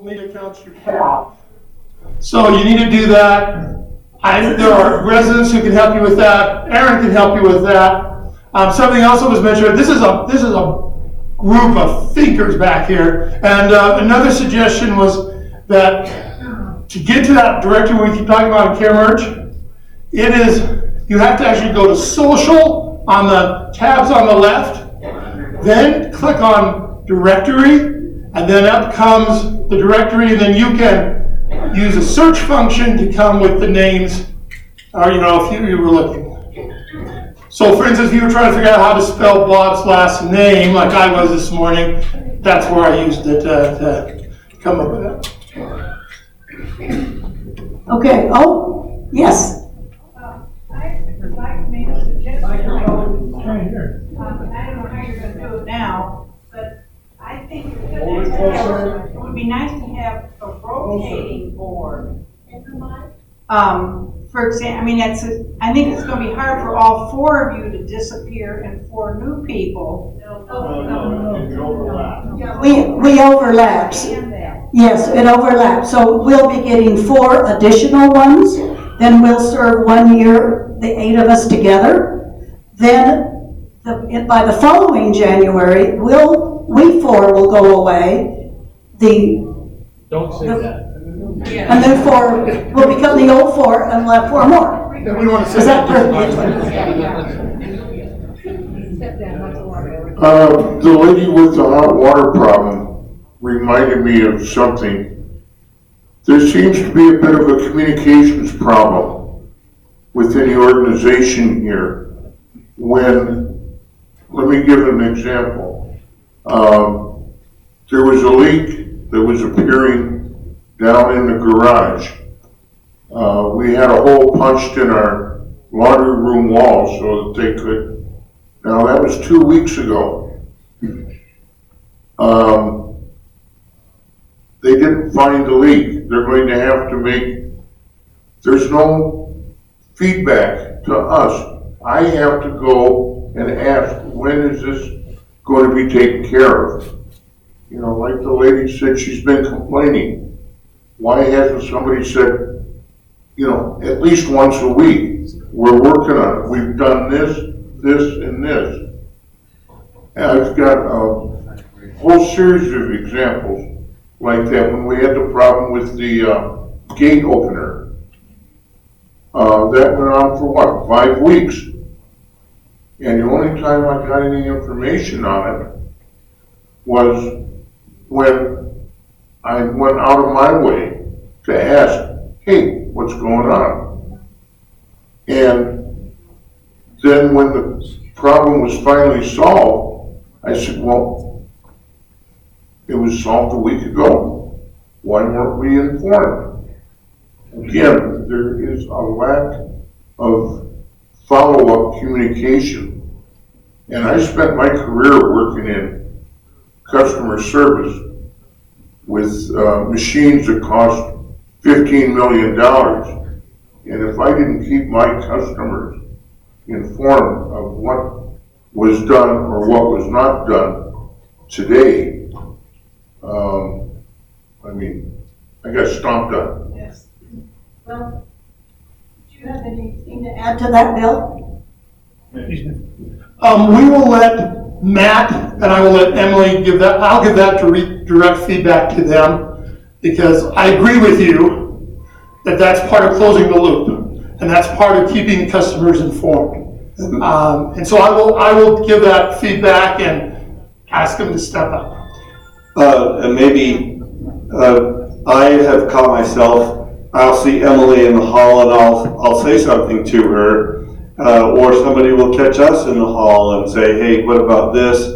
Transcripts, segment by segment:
media accounts you have. So you need to do that. There are residents who can help you with that. Aaron can help you with that. Something else that was mentioned. This is a group of thinkers back here. And another suggestion was that to get to that directory we keep talking about in Care Merge, you have to actually go to social on the tabs on the left, then click on directory, and then up comes the directory, and then you can use a search function to come with the names, or if you were looking. So for instance, if you were trying to figure out how to spell Bob's last name, like I was this morning, that's where I used it to come up with that. Okay, oh, yes. I'd like to make a suggestion. I don't know how you're going to do it now, but I think it would be nice to have a rotating board. For example, I think it's going to be hard for all four of you to disappear and four new people. We overlap. Yes, it overlaps. So we'll be getting 4 additional ones. Then we'll serve 1 year, the 8 of us together. Then by the following January, we 4 will go away. Don't say that. And then 4 will become the old 4, and we'll have 4 more. We don't want to say Is that The lady with the hot water problem reminded me of something. There seems to be a bit of a communications problem within the organization here. Let me give an example. There was a leak that was appearing down in the garage. We had a hole punched in our laundry room wall so that they could. Now that was 2 weeks ago. They didn't find the leak. They're going to have to there's no feedback to us. I have to go and ask, when is this going to be taken care of? Like the lady said, she's been complaining. Why hasn't somebody said, at least once a week, we're working on it. We've done this, and this. And I've got a whole series of examples like that when we had the problem with the gate opener. That went on for 5 weeks? And the only time I got any information on it was when I went out of my way to ask, hey, what's going on? And then when the problem was finally solved, I said, well, it was solved a week ago. Why weren't we informed? Again, there is a lack of follow-up communication. And I spent my career working in customer service with machines that cost $15 million. And if I didn't keep my customers informed of what was done or what was not done today, I got stomped on. Yes. Well, do you have anything to add to that, Bill? We will let Matt and I will let Emily give that. I'll give that direct feedback to them, because I agree with you that that's part of closing the loop and that's part of keeping customers informed. And so I will give that feedback and ask them to step up. And maybe I have caught myself. I'll see Emily in the hall and I'll say something to her, or somebody will catch us in the hall and say, hey, what about this?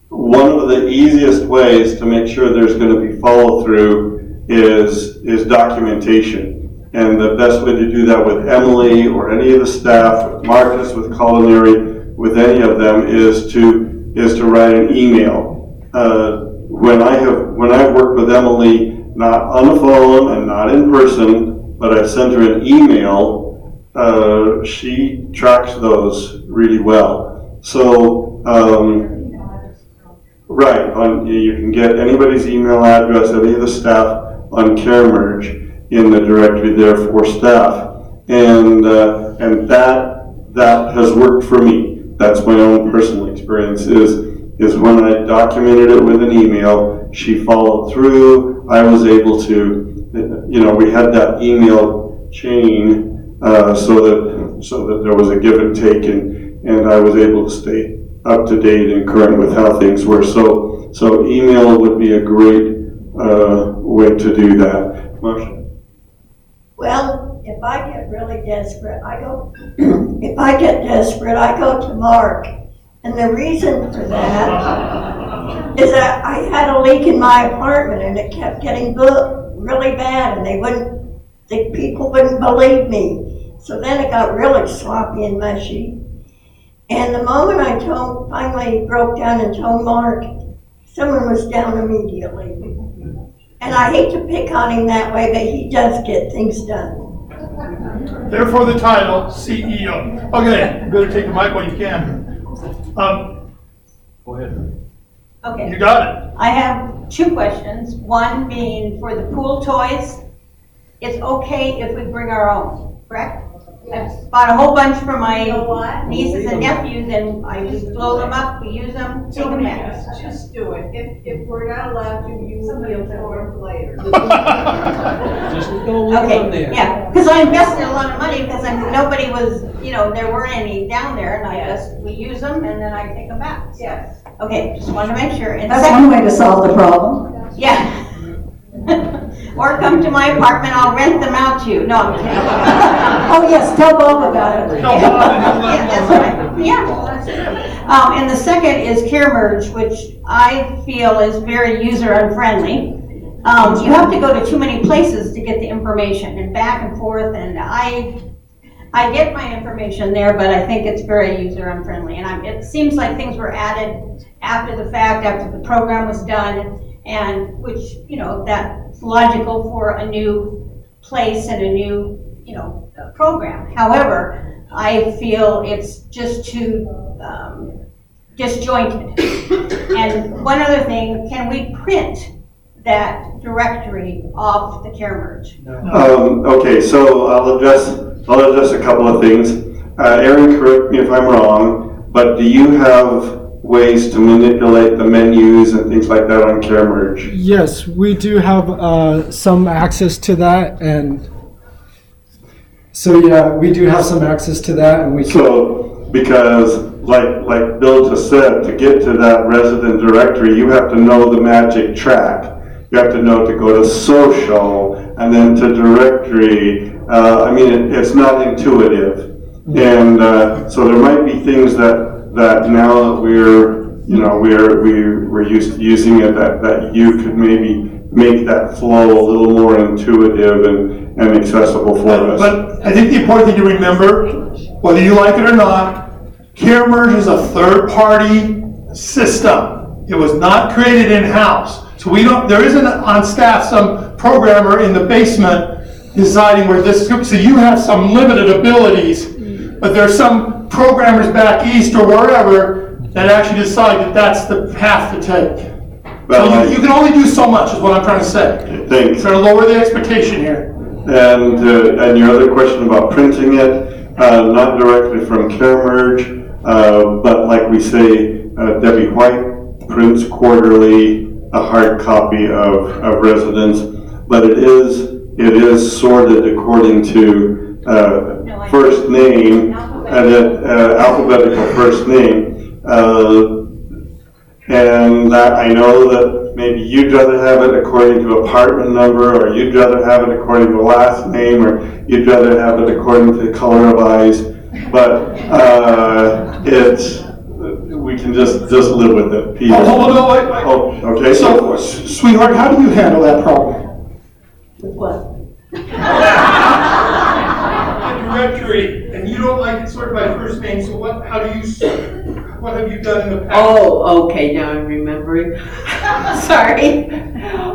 One of the easiest ways to make sure there's going to be follow through is documentation. And the best way to do that with Emily or any of the staff, with Marcus, with culinary, with any of them, is to write an email. When I've worked with Emily, not on the phone and not in person, but I've sent her an email, she tracks those really well. So Right, you can get anybody's email address, any of the staff on CareMerge in the directory there for staff. And that has worked for me. That's my own personal experience is when I documented it with an email, she followed through, I was able to, we had that email chain so that there was a give and take, and I was able to stay up to date and current with how things were. So email would be a great way to do that. Marsha? Well, if I get really desperate, I go to Mark. And the reason for that is that I had a leak in my apartment and it kept getting booked really bad, and the people wouldn't believe me. So then it got really sloppy and mushy. And the moment I finally broke down and told Mark, someone was down immediately. And I hate to pick on him that way, but he does get things done. Therefore the title, CEO. Okay, you better take the mic while you can. Go ahead. Okay. You got it. I have two questions. One being for the pool toys, it's okay if we bring our own, correct? I've bought a whole bunch for my nieces and nephews, and I just blow them up, we use them, take them back. Just do it. If we're not allowed to, you will be informed later. Just don't leave them Okay, there. yeah, because I invested a lot of money, because nobody was, there weren't any down there, and we use them, and then I take them back. Yes. Okay, just wanted to make sure. And That's one way to solve the problem. Yeah. Or come to my apartment, I'll rent them out to you. No, I'm kidding. Oh, yes, tell Bob about it. No, Bob, and he'll let Yeah, him that's know. right. Yeah. And the second is CareMerge, which I feel is very user unfriendly. You have to go to too many places to get the information, and back and forth, and I get my information there, but I think it's very user unfriendly. And it seems like things were added after the fact, after the program was done, and which, that's logical for a new place and a new, program. However, I feel it's just too disjointed. And one other thing, can we print that directory off the CareMerge? Okay, so I'll address a couple of things. Aaron, correct me if I'm wrong, but do you have ways to manipulate the menus and things like that on CareMerge? Yes, we do have some access to that, and so yeah, we do have some access to that, and we can. So, because like Bill just said, to get to that resident directory, you have to know the magic track. You have to know to go to social and then to directory. It's not intuitive, and so there might be things that now that we're used to using it, that you could maybe make that flow a little more intuitive and accessible for us. But I think the important thing to remember, whether you like it or not, CareMerge is a third-party system. It was not created in-house. So there isn't on staff some programmer in the basement deciding where this is going. So you have some limited abilities, but there's some programmers back east or wherever that actually decide that that's the path to take. So you can only do so much, is what I'm trying to say. Thanks. Trying to lower the expectation here. And your other question about printing it, not directly from CareMerge, but like we say, Debbie White prints quarterly a hard copy of residents, but it is sorted according to first name, and alphabetical first name. And that I know that maybe you'd rather have it according to apartment number, or you'd rather have it according to last name, or you'd rather have it according to color of eyes. But we can just live with it. Peter. Hold on, wait. Oh, okay. So, sweetheart, how do you handle that problem? With what? Directory, and you don't like it sorted by first name, so what have you done in the past? Oh, okay, now I'm remembering. Sorry.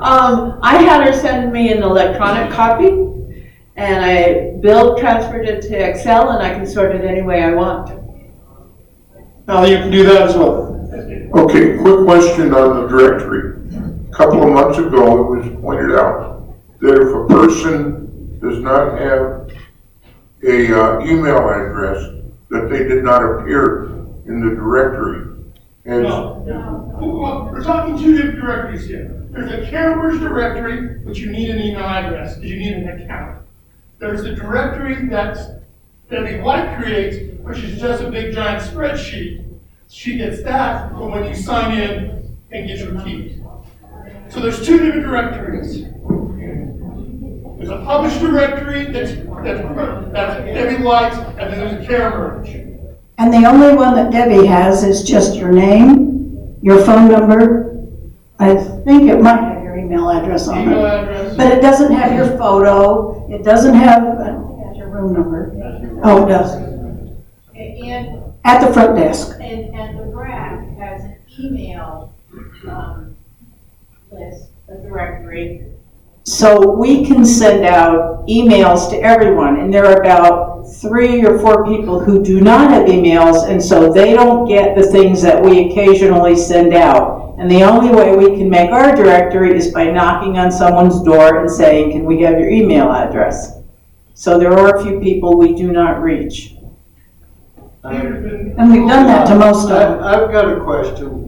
I had her send me an electronic copy, and Bill transferred it to Excel, and I can sort it any way I want. Now you can do that as well. Okay, quick question on the directory. A couple of months ago, it was pointed out that if a person does not have a email address, that they did not appear in the directory. And No, we're talking two different directories here. There's a Caremerge directory, which you need an email address, because you need an account. There's the directory that Debbie White creates, which is just a big giant spreadsheet. She gets that, but when you sign in and get your keys. So there's two different directories. There's a published directory that's Debbie White's, and then there's a Caremerge. And the only one that Debbie has is just your name, your phone number. I think it might have your email address on Email it. address. But it doesn't have your photo, it doesn't have, I don't think it has your room number. Oh, it does, And, at the front desk. and the RAC has an email, list, a directory. So we can send out emails to everyone, and there are about 3 or 4 people who do not have emails, and so they don't get the things that we occasionally send out. And the only way we can make our directory is by knocking on someone's door and saying, can we have your email address? So there are a few people we do not reach. And we've done that to most of them. I've got a question.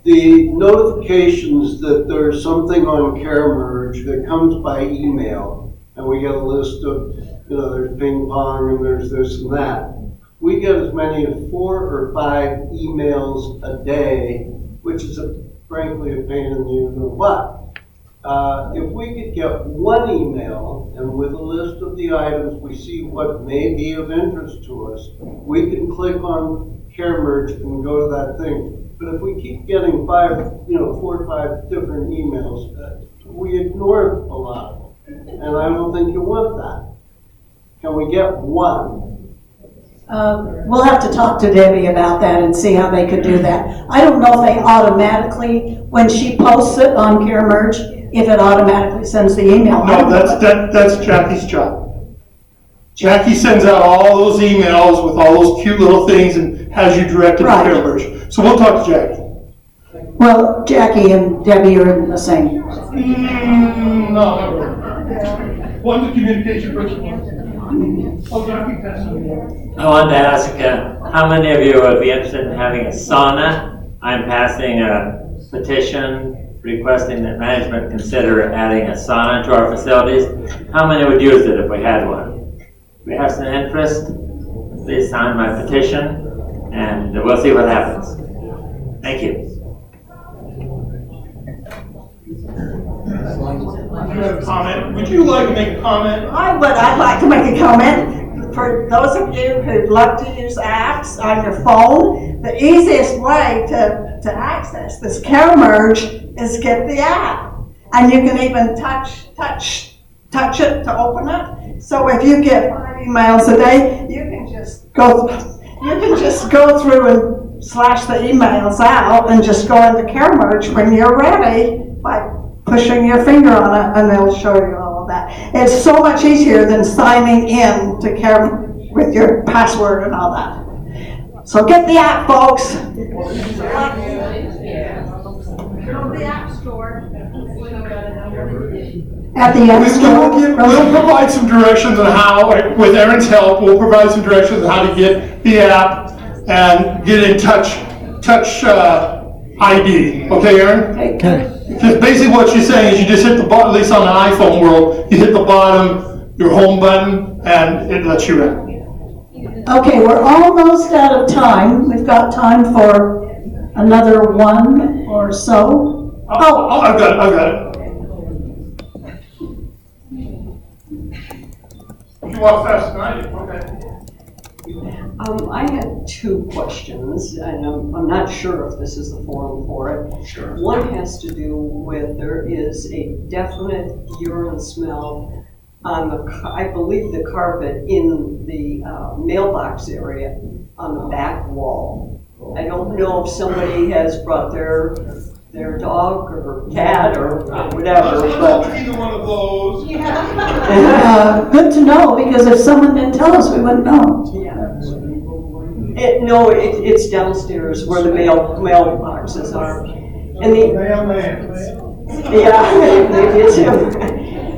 The notifications that there's something on Caremerge that comes by email, and we get a list of, there's ping pong and there's this and that. We get as many as 4 or 5 emails a day, which is frankly a pain in the butt. If we could get one email, and with a list of the items, we see what may be of interest to us, we can click on Caremerge and go to that thing. But if we keep getting 4 or 5 different emails, we ignore a lot of them. And I don't think you want that. Can we get one? We'll have to talk to Debbie about that and see how they could do that. I don't know if they automatically, when she posts it on Caremerge, if it automatically sends the email. No, that's Jackie's job. Jackie sends out all those emails with all those cute little things and has you directed to Right. Caremerge. So we'll talk to Jackie. Well, Jackie and Debbie are in the same. No. One's a communication person. Oh, Jackie, that's I wanted to ask, how many of you would be interested in having a sauna? I'm passing a petition requesting that management consider adding a sauna to our facilities. How many would use it if we had one? If we have some interest, please sign my petition, and we'll see what happens. Thank you. You have a comment? Would you like to make a comment? I'd like to make a comment. For those of you who love to use apps on your phone, the easiest way to access this Caremerge is get the app. And you can even touch it to open it. So if you get 5 emails a day, you can just go through and slash the emails out and just go into Caremerge when you're ready by pushing your finger on it, and it'll show you all of that. It's so much easier than signing in to Caremerge with your password and all that. So get the app, folks. Go to the App Store. At the App Store. We'll provide some directions on how, with Erin's help, we'll provide some directions on how to get the app and get in touch ID. Okay, Erin? Okay. Because basically what she's saying is you just hit the button, at least on the iPhone world, you hit the bottom, your home button, and it lets you in. Okay, we're almost out of time. We've got time for another one or so. Oh, I've got it. You walk fast tonight, okay. I had 2 questions, and I'm not sure if this is the forum for it. Sure. One has to do with there is a definite urine smell on I believe the carpet in the mailbox area on the back wall. I don't know if somebody has brought their dog or cat or whatever, but Either one of those. Good to know, because if someone didn't tell us, we wouldn't know. yeah. No, it's downstairs where the mailboxes are. And yeah, maybe it's him.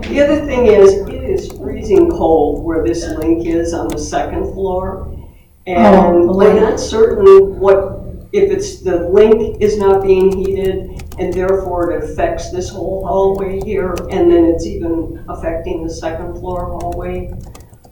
The other thing is, it is freezing cold where this link is on the second floor. And we're not certain if it's the link is not being heated and therefore it affects this whole hallway here, and then it's even affecting the second floor hallway.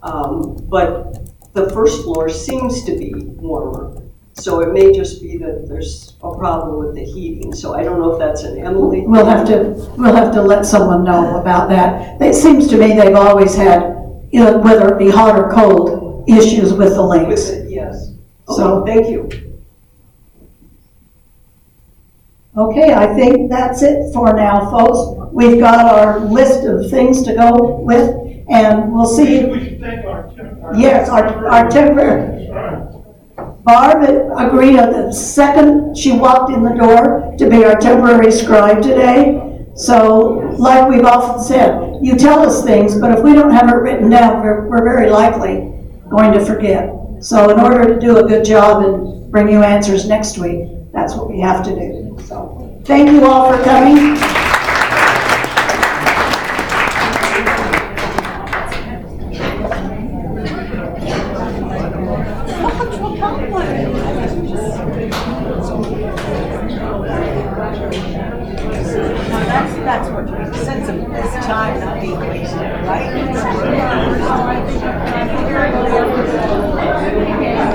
But the first floor seems to be warmer. So it may just be that there's a problem with the heating. So I don't know if that's an Emily thing. We'll have to let someone know about that. It seems to me they've always had, whether it be hot or cold, issues with the links. Yes. So thank you. Okay, I think that's it for now, folks. We've got our list of things to go with, and we'll see. We should thank our temporary. Yes, our temporary. Barb agreed on the second she walked in the door to be our temporary scribe today. So, like we've often said, you tell us things, but if we don't have it written down, we're very likely going to forget. So in order to do a good job and bring you answers next week, that's what we have to do. So, thank you all for coming. That's what makes sense of this time not being wasted, right?